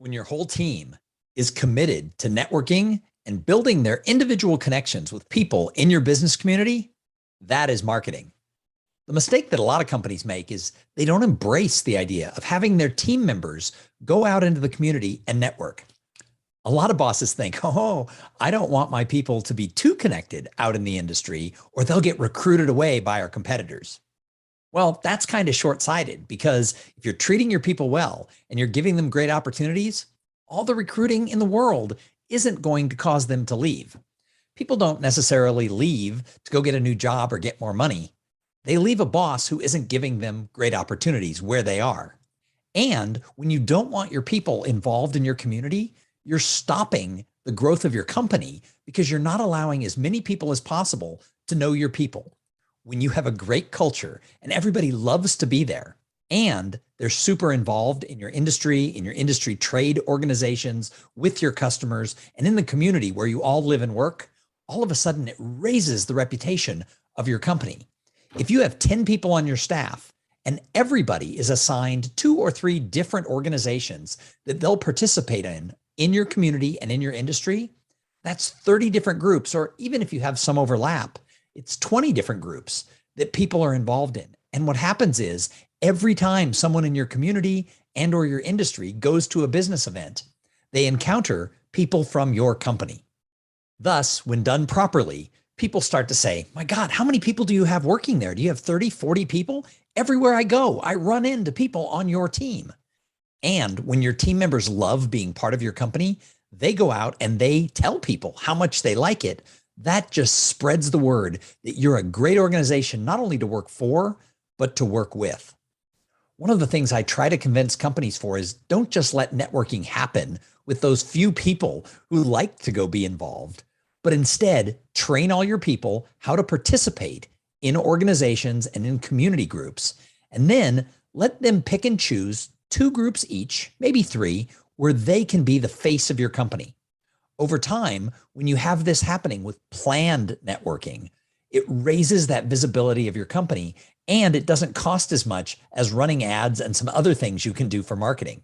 When your whole team is committed to networking and building their individual connections with people in your business community, that is marketing. The mistake that a lot of companies make is they don't embrace the idea of having their team members go out into the community and network. A lot of bosses think, oh, I don't want my people to be too connected out in the industry or they'll get recruited away by our competitors. Well, that's kind of short-sighted because if you're treating your people well and you're giving them great opportunities, all the recruiting in the world isn't going to cause them to leave. People don't necessarily leave to go get a new job or get more money. They leave a boss who isn't giving them great opportunities where they are. And when you don't want your people involved in your community, you're stopping the growth of your company because you're not allowing as many people as possible to know your people. When you have a great culture and everybody loves to be there and they're super involved in your industry trade organizations, with your customers, and in the community where you all live and work, all of a sudden it raises the reputation of your company. If you have 10 people on your staff and everybody is assigned 2 or 3 different organizations that they'll participate in your community and in your industry, that's 30 different groups, or even if you have some overlap, it's 20 different groups that people are involved in. And what happens is every time someone in your community and or your industry goes to a business event, they encounter people from your company. Thus, when done properly, people start to say, my God, how many people do you have working there? Do you have 30, 40 people? Everywhere I go, I run into people on your team. And when your team members love being part of your company, they go out and they tell people how much they like it. That just spreads the word that you're a great organization, not only to work for, but to work with. One of the things I try to convince companies for is don't just let networking happen with those few people who like to go be involved, but instead train all your people how to participate in organizations and in community groups, and then let them pick and choose 2 groups each, maybe 3, where they can be the face of your company. Over time, when you have this happening with planned networking, it raises that visibility of your company, and it doesn't cost as much as running ads and some other things you can do for marketing.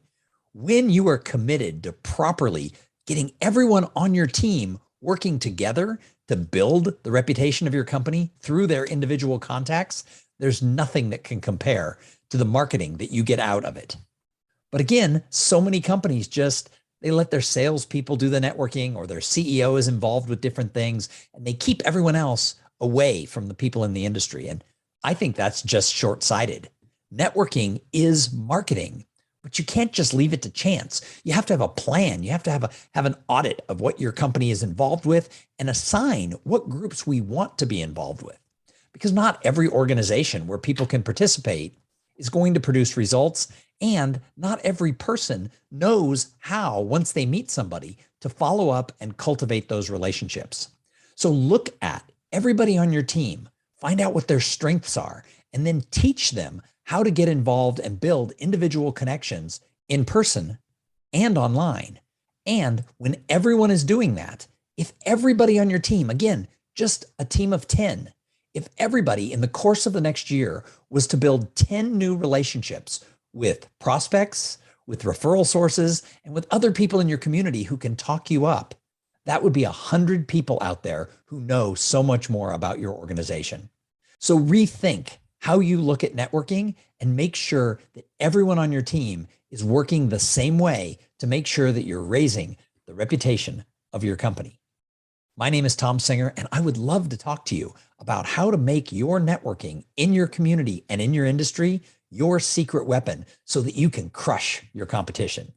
When you are committed to properly getting everyone on your team working together to build the reputation of your company through their individual contacts, there's nothing that can compare to the marketing that you get out of it. But again, so many companies they let their salespeople do the networking, or their CEO is involved with different things, and they keep everyone else away from the people in the industry. And I think that's just short-sighted. Networking is marketing, but you can't just leave it to chance. You have to have a plan. You have to have an audit of what your company is involved with and assign what groups we want to be involved with. Because not every organization where people can participate is going to produce results, and not every person knows how, once they meet somebody, to follow up and cultivate those relationships. So look at everybody on your team, find out what their strengths are, and then teach them how to get involved and build individual connections in person and online. And when everyone is doing that, if everybody on your team, again, just a team of 10, if everybody in the course of the next year was to build 10 new relationships with prospects, with referral sources, and with other people in your community who can talk you up, that would be 100 people out there who know so much more about your organization. So rethink how you look at networking and make sure that everyone on your team is working the same way to make sure that you're raising the reputation of your company. My name is Thom Singer, and I would love to talk to you about how to make your networking in your community and in your industry your secret weapon so that you can crush your competition.